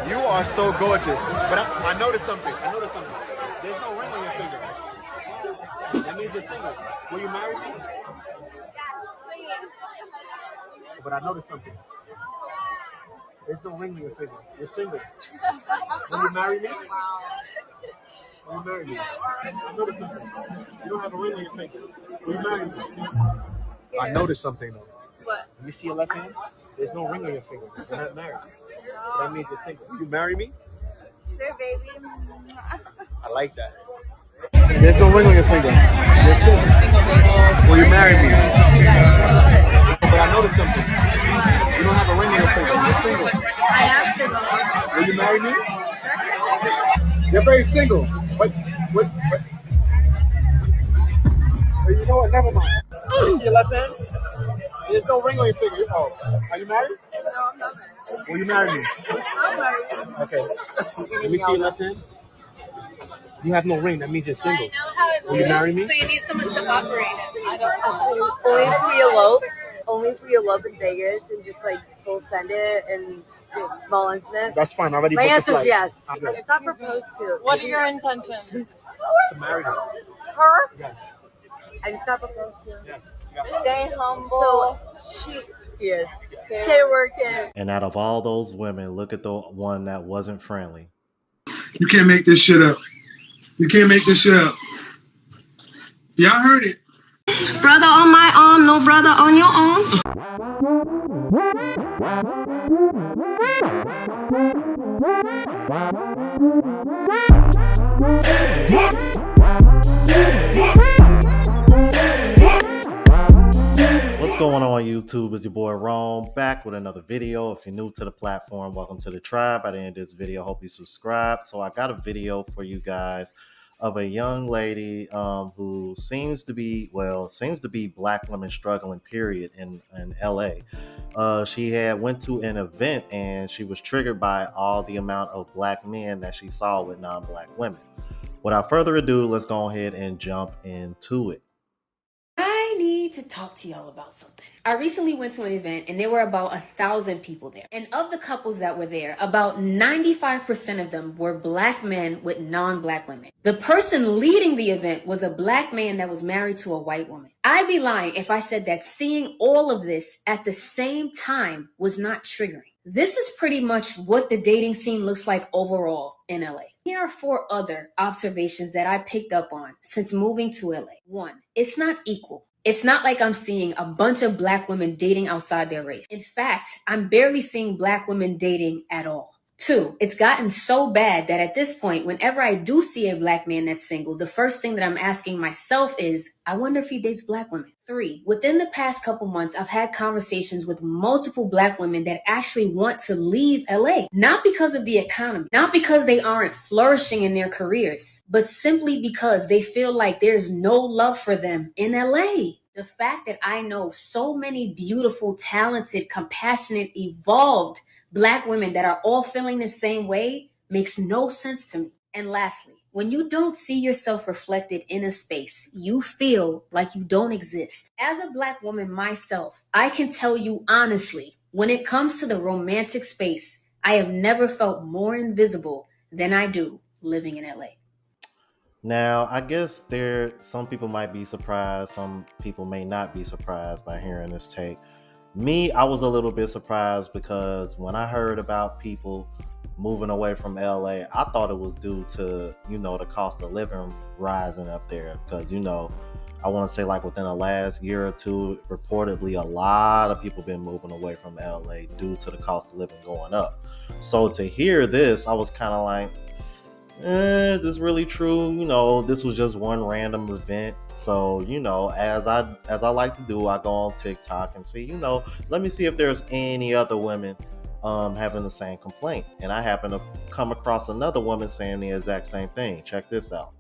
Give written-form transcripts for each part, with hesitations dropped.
You are so gorgeous. But I noticed something. There's no ring on your finger. That means you're single. Will you marry me? But I noticed something. There's no ring on your finger. You're single. Will you marry me? Will you marry me? I noticed something. You don't have a ring on your finger. Will you marry me? Yeah. I noticed something though. What? You see your left hand? There's no ring on your finger. You're not married. So that means you're single. Will you marry me? Sure, baby. I like that. There's no ring on your finger. You're single. Will you marry me? But I noticed something. You don't have a ring on your finger. You're single. I am single. Will you marry me? Sure. You're very single. What? You know what? Never mind. You see your left hand? There's no ring on your finger. Oh, are you married? No, I'm not married. Will you marry me? I'm married. Okay. Let me see your left hand. You have no ring. That means you're single. I know how it Will you marry me? but you need someone to operate it. I don't actually. Only if we elope in Vegas and just like full send it and small incident. That's fine. I already My booked the answer is flight. yes. Okay. It's not proposed to. What are your intentions? To marry her. Her? Yes. I just got proposed to. Yes. Stay humble. So she is. Stay working. And out of all those women, look at the one that wasn't friendly. You can't make this shit up. You can't make this shit up. Y'all heard it. Brother on my arm, no brother on your arm. What's going on YouTube? It's your boy Rome back with another video. If you're new to the platform, welcome to the tribe. At the end of this video, hope you subscribe. So I got a video for you guys of a young lady who seems to be black women struggling period in LA. She had went to an event and she was triggered by all the amount of black men that she saw with non-black women. Without further ado, let's go ahead and jump into it. I need to talk to y'all about something. I recently went to an event and there were about 1,000 people there. And of the couples that were there, about 95% of them were black men with non-black women. The person leading the event was a black man that was married to a white woman. I'd be lying if I said that seeing all of this at the same time was not triggering. This is pretty much what the dating scene looks like overall in LA. Here are 4 other observations that I picked up on since moving to LA. 1, it's not equal. It's not like I'm seeing a bunch of black women dating outside their race. In fact, I'm barely seeing black women dating at all. 2, it's gotten so bad that at this point, whenever I do see a black man that's single, the first thing that I'm asking myself is, I wonder if he dates black women. 3, within the past couple months, I've had conversations with multiple black women that actually want to leave LA. Not because of the economy, not because they aren't flourishing in their careers, but simply because they feel like there's no love for them in LA. The fact that I know so many beautiful, talented, compassionate, evolved black women that are all feeling the same way makes no sense to me. And lastly, when you don't see yourself reflected in a space, you feel like you don't exist. As a black woman myself, I can tell you honestly, when it comes to the romantic space, I have never felt more invisible than I do living in LA. Now, I guess some people might be surprised, some people may not be surprised by hearing this take. Me, I was a little bit surprised because when I heard about people moving away from LA, I thought it was due to, the cost of living rising up there. Because, I want to say like within the last year or two, reportedly a lot of people been moving away from LA due to the cost of living going up. So to hear this, I was kind of like, is this really true? This was just one random event. So, as I like to do, I go on TikTok and see, let me see if there's any other women having the same complaint. And I happen to come across another woman saying the exact same thing. Check this out.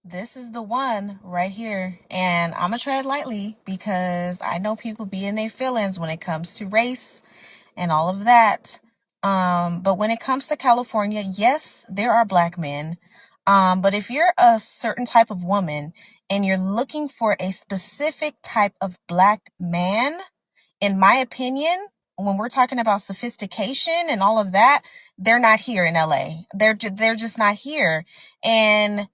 This is the one right here. And I'm going to tread lightly because I know people be in their feelings when it comes to race and all of that. But when it comes to California, yes, there are black men. But if you're a certain type of woman and you're looking for a specific type of black man, in my opinion, when we're talking about sophistication and all of that, they're not here in LA. They're just not here. And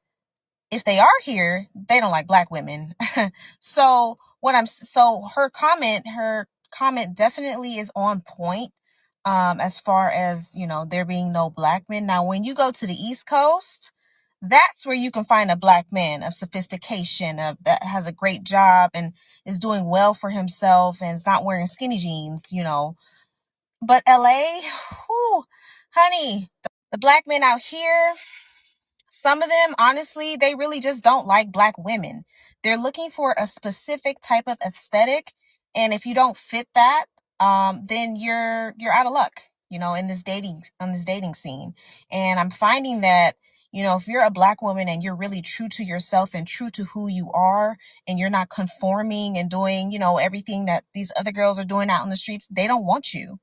if they are here, they don't like black women. So her comment definitely is on point. As far as, there being no black men. Now, when you go to the East Coast, that's where you can find a black man of sophistication, that has a great job and is doing well for himself and is not wearing skinny jeans, But LA, whew, honey, the black men out here, some of them, honestly, they really just don't like black women. They're looking for a specific type of aesthetic, and if you don't fit that, then you're out of luck, in this dating scene. And I'm finding that, if you're a black woman and you're really true to yourself and true to who you are, and you're not conforming and doing, everything that these other girls are doing out in the streets, they don't want you.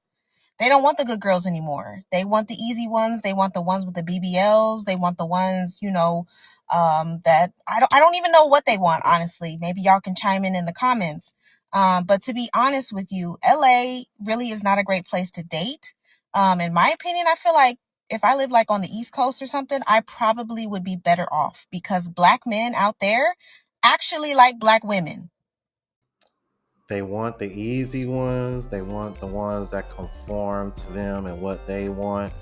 They don't want the good girls anymore. They want the easy ones. They want the ones with the BBLs. They want the ones, that I don't even know what they want, honestly. Maybe y'all can chime in the comments. But to be honest with you, LA really is not a great place to date. In my opinion, I feel like if I lived like on the East Coast or something, I probably would be better off, because black men out there actually like black women. They want the easy ones. They want the ones that conform to them and what they want.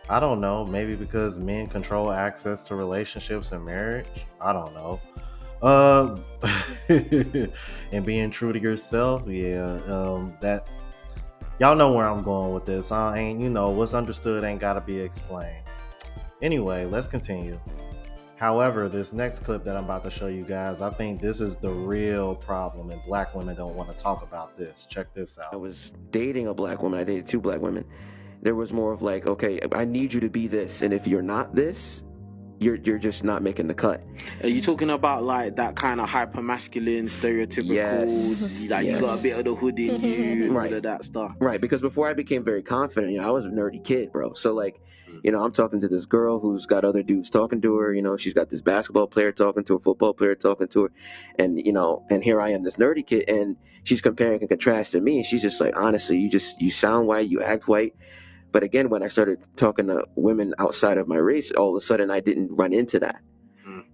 I don't know. Maybe because men control access to relationships and marriage. I don't know. And being true to yourself. Yeah. That y'all know where I'm going with this. What's understood ain't gotta be explained. Anyway, let's continue. However, this next clip that I'm about to show you guys, I think this is the real problem, and black women don't want to talk about this. Check this out. I was dating a black woman. I dated 2 black women. There was more of like, okay, I need you to be this, and if you're not this, you're just not making the cut. Are you talking about like that kind of hyper masculine, stereotypical, yes. Like you got a bit of the hood in you, and all of that stuff? Right, because before I became very confident, I was a nerdy kid, bro. So like, I'm talking to this girl who's got other dudes talking to her. She's got this basketball player talking to her, football player talking to her, and and here I am, this nerdy kid, and she's comparing and contrasting me, and she's just like, honestly, you sound white, you act white. But again, when I started talking to women outside of my race, all of a sudden I didn't run into that.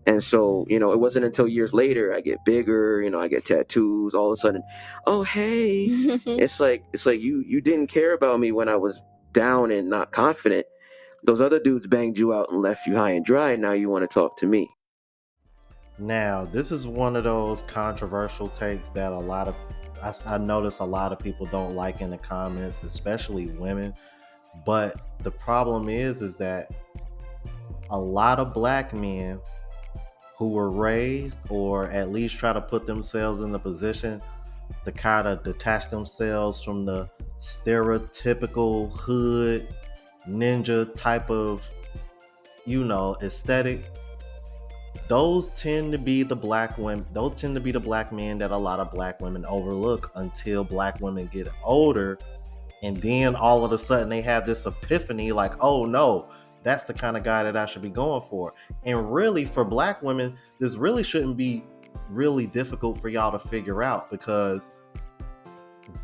And so, it wasn't until years later I get bigger, I get tattoos, all of a sudden, oh, hey, it's like you didn't care about me when I was down and not confident. Those other dudes banged you out and left you high and dry. And now you want to talk to me. Now, this is one of those controversial takes that I notice a lot of people don't like in the comments, especially women. But the problem is that a lot of black men who were raised, or at least try to put themselves in the position to kind of detach themselves from the stereotypical hood ninja type of, aesthetic. Those tend to be the black women. Those tend to be the black men that a lot of black women overlook until black women get older. And then all of a sudden they have this epiphany like, oh no, that's the kind of guy that I should be going for. And really, for black women, this really shouldn't be really difficult for y'all to figure out, because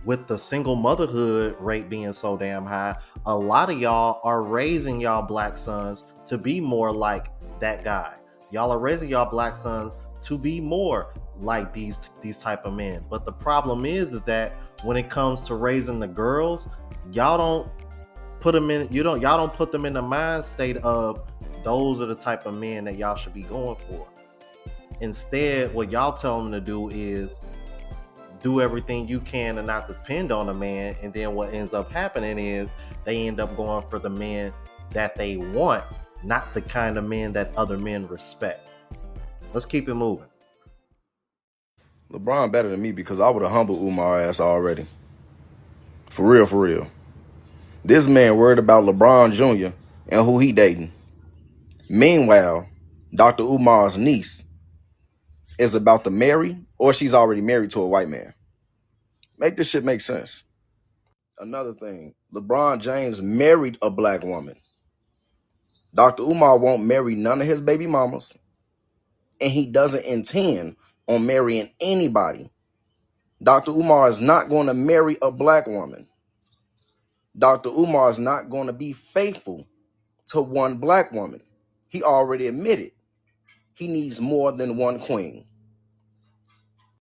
with the single motherhood rate being so damn high, a lot of y'all are raising y'all black sons to be more like that guy. Y'all are raising y'all black sons to be more like these type of men. But the problem is that when it comes to raising the girls, y'all don't put them in y'all don't put them in the mind state of those are the type of men that y'all should be going for. Instead, what y'all tell them to do is do everything you can and not depend on a man. And then what ends up happening is they end up going for the men that they want, not the kind of men that other men respect. Let's keep it moving. LeBron better than me because I would have humbled Umar ass already. For real, for real. This man worried about LeBron Jr. and who he dating. Meanwhile, Dr. Umar's niece is about to marry, or she's already married to a white man. Make this shit make sense. Another thing, LeBron James married a black woman. Dr. Umar won't marry none of his baby mamas, and he doesn't intend on marrying anybody. Dr. Umar is not going to marry a black woman. Dr. Umar is not going to be faithful to one black woman. He already admitted he needs more than one queen.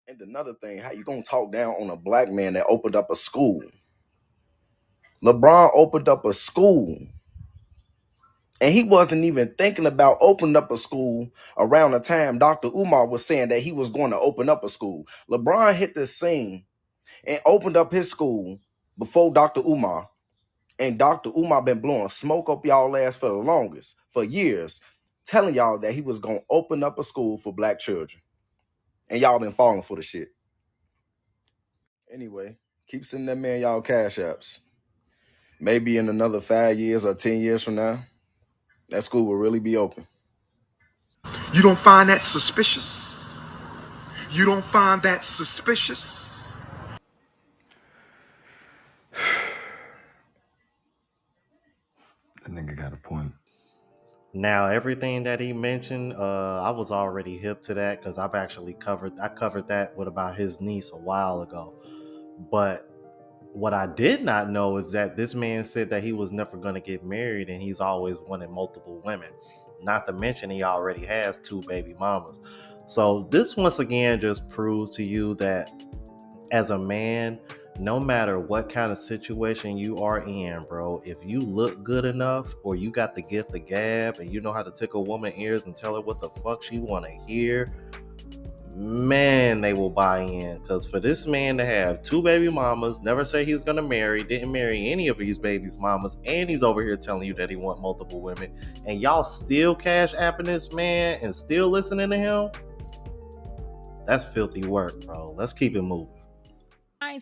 And another thing, how you gonna talk down on a black man that opened up a school? LeBron opened up a school, and he wasn't even thinking about opening up a school around the time Dr. Umar was saying that he was going to open up a school. LeBron hit the scene and opened up his school before Dr. Umar. And Dr. Umar been blowing smoke up y'all ass for the longest, for years, telling y'all that he was gonna open up a school for black children. And y'all been falling for the shit. Anyway, keep sending that man y'all cash apps. Maybe in another 5 years or 10 years from now, that school will really be open. You don't find that suspicious? You don't find that suspicious? That nigga got a point. Now everything that he mentioned, I was already hip to that because I've actually covered that with about his niece a while ago. But what I did not know is that this man said that he was never going to get married and he's always wanted multiple women. Not to mention he already has 2 baby mamas. So this once again just proves to you that as a man, no matter what kind of situation you are in, bro, if you look good enough or you got the gift of gab and you know how to tickle woman's ears and tell her what the fuck she want to hear, man, they will buy in. Because for this man to have 2 baby mamas, never say he's gonna marry, didn't marry any of these baby's mamas, and he's over here telling you that he want multiple women, and y'all still cash apping this man and still listening to him, that's filthy work, bro. Let's keep it moving.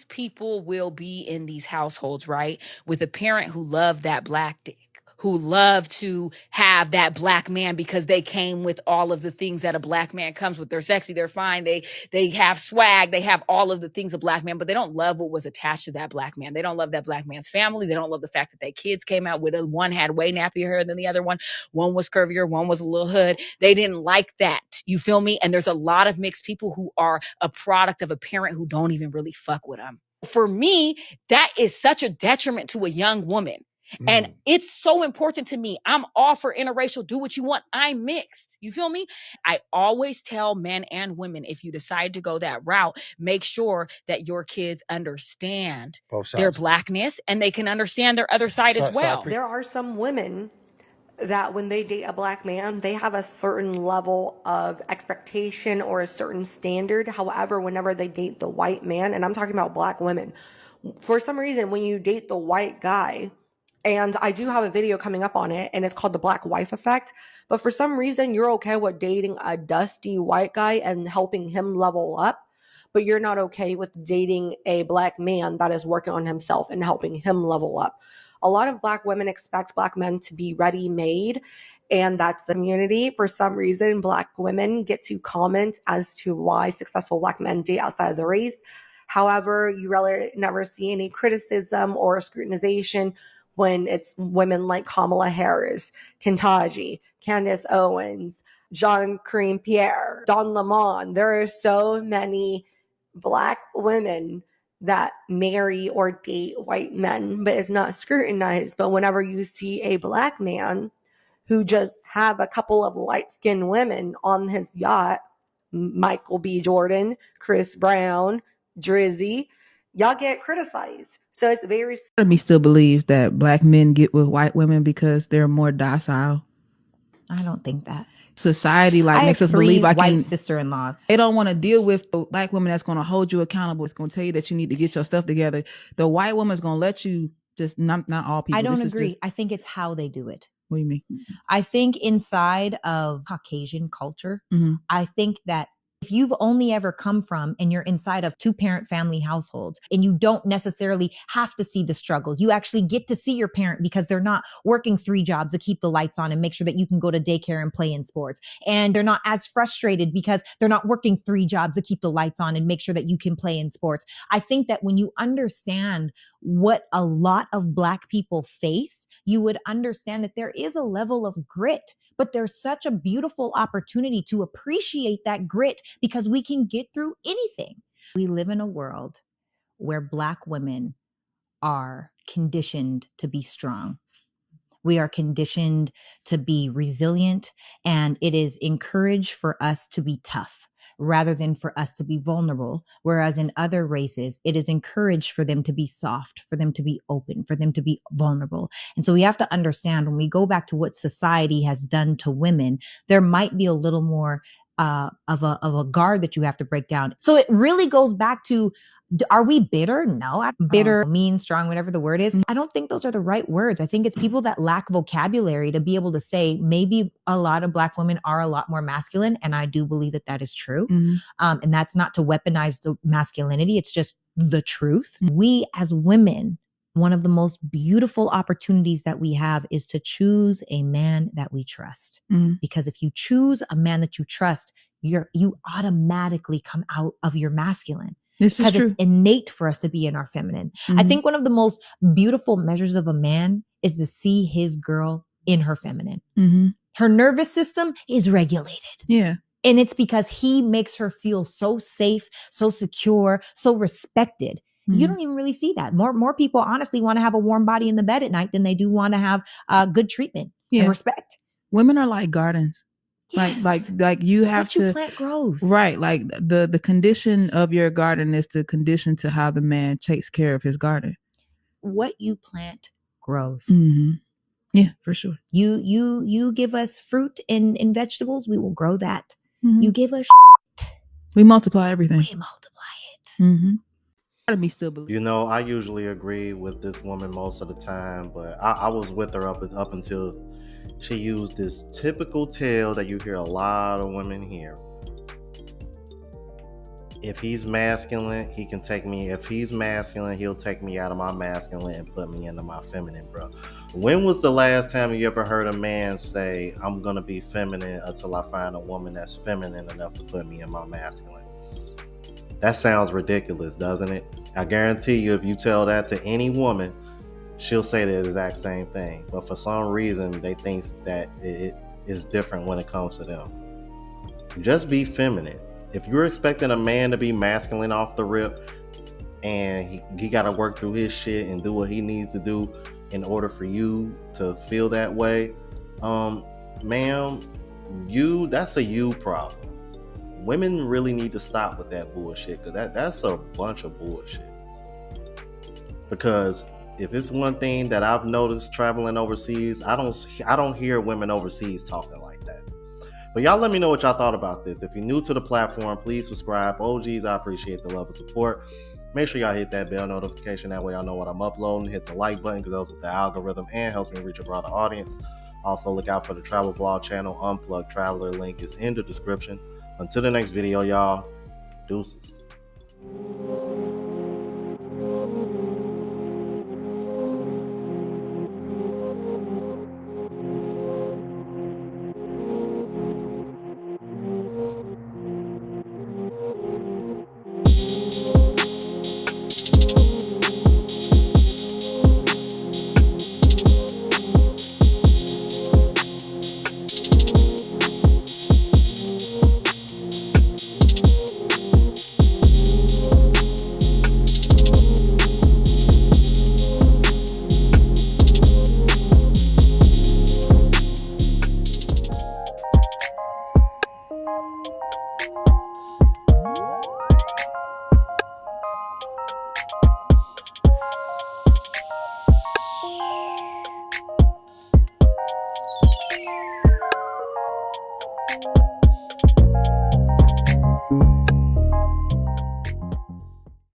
People will be in these households, right, with a parent who loved that black dick, who love to have that black man because they came with all of the things that a black man comes with. They're sexy, they're fine, they have swag, they have all of the things a black man, but they don't love what was attached to that black man. They don't love that black man's family. They don't love the fact that their kids came out with one had way nappier hair than the other one was curvier, one was a little hood. They didn't like that. You feel me? And there's a lot of mixed people who are a product of a parent who don't even really fuck with them. For me, that is such a detriment to a young woman. And it's so important to me. I'm all for interracial. Do what you want. I'm mixed. You feel me? I always tell men and women, if you decide to go that route, make sure that your kids understand their blackness and they can understand their other side as well. There are some women that when they date a black man, they have a certain level of expectation or a certain standard. However, whenever they date the white man, and I'm talking about black women, for some reason, when you date the white guy, and I do have a video coming up on it, and it's called the black wife effect. But for some reason, you're okay with dating a dusty white guy and helping him level up, but you're not okay with dating a black man that is working on himself and helping him level up. A lot of black women expect black men to be ready-made, and that's the community. For some reason, black women get to comment as to why successful black men date outside of the race. However, you really never see any criticism or scrutinization when it's women like Kamala Harris, Kentaji, Candace Owens, Jean Kareem Pierre, Don Lemon. There are so many black women that marry or date white men, but it's not scrutinized. But whenever you see a black man who just have a couple of light-skinned women on his yacht, Michael B. Jordan, Chris Brown, Drizzy, y'all get criticized. So it's very... Part of me still believes that black men get with white women because they're more docile. I don't think that. Society makes us believe I can. White sister-in-laws. They don't want to deal with a black woman that's going to hold you accountable. It's going to tell you that you need to get your stuff together. The white woman's going to let you just not all people. I don't agree. I think it's how they do it. What do you mean? I think inside of Caucasian culture, I think that if you've only ever come from and you're inside of 2-parent family households and you don't necessarily have to see the struggle, you actually get to see your parent because they're not working 3 jobs to keep the lights on and make sure that you can go to daycare and play in sports. And they're not as frustrated because they're not working 3 jobs to keep the lights on and make sure that you can play in sports. I think that when you understand what a lot of black people face, you would understand that there is a level of grit, but there's such a beautiful opportunity to appreciate that grit because we can get through anything. We live in a world where black women are conditioned to be strong. We are conditioned to be resilient, and it is encouraged for us to be tough rather than for us to be vulnerable. Whereas in other races, it is encouraged for them to be soft, for them to be open, for them to be vulnerable. And so we have to understand, when we go back to what society has done to women, there might be a little more of a guard that you have to break down. So it really goes back to, are we bitter? No, I'm bitter, mean, strong, whatever the word is. I don't think those are the right words. I think it's people that lack vocabulary to be able to say, maybe a lot of Black women are a lot more masculine. And I do believe that that is true. And that's not to weaponize the masculinity. It's just the truth. We as women, one of the most beautiful opportunities that we have is to choose a man that we trust. Because if you choose a man that you trust, you automatically come out of your masculine. This is Because it's true. innate for us to be in our feminine. I think one of the most beautiful measures of a man is to see his girl in her feminine. Her nervous system is regulated. Yeah. And it's because he makes her feel so safe, so secure, so respected. You don't even really see that. More people honestly want to have a warm body in the bed at night than they do want to have good treatment and respect. Women are like gardens. Yes. Like you have what you to plant grows. Right. Like the condition of your garden is the condition to how the man takes care of his garden. What you plant grows. Yeah, for sure. You give us fruit and vegetables, we will grow that. You give us we multiply everything. we multiply it. Me still believe. You know, I usually agree with this woman most of the time, but I was with her up until she used this typical tale that you hear a lot of women hear. If he's masculine, he can take me. If he's masculine, he'll take me out of my masculine and put me into my feminine, bro. When was the last time you ever heard a man say, I'm going to be feminine until I find a woman that's feminine enough to put me in my masculine? That sounds ridiculous, doesn't it? I guarantee you, if you tell that to any woman, she'll say the exact same thing. But for some reason, they think that it is different when it comes to them. Just be feminine. If you're expecting a man to be masculine off the rip, and he got to work through his shit and do what he needs to do in order for you to feel that way, ma'am, that's a you problem. Women really need to stop with that bullshit, because that's a bunch of bullshit. Because if it's one thing that I've noticed traveling overseas, I don't hear women overseas talking like that. But y'all let me know what y'all thought about this. If you're new to the platform, please subscribe. OGs, I appreciate the love and support. Make sure y'all hit that bell notification. That way y'all know what I'm uploading. Hit the like button, because that helps with the algorithm and helps me reach a broader audience. Also, look out for the travel vlog channel, Unplugged Traveler. Link is in the description. Until the next video, y'all, deuces.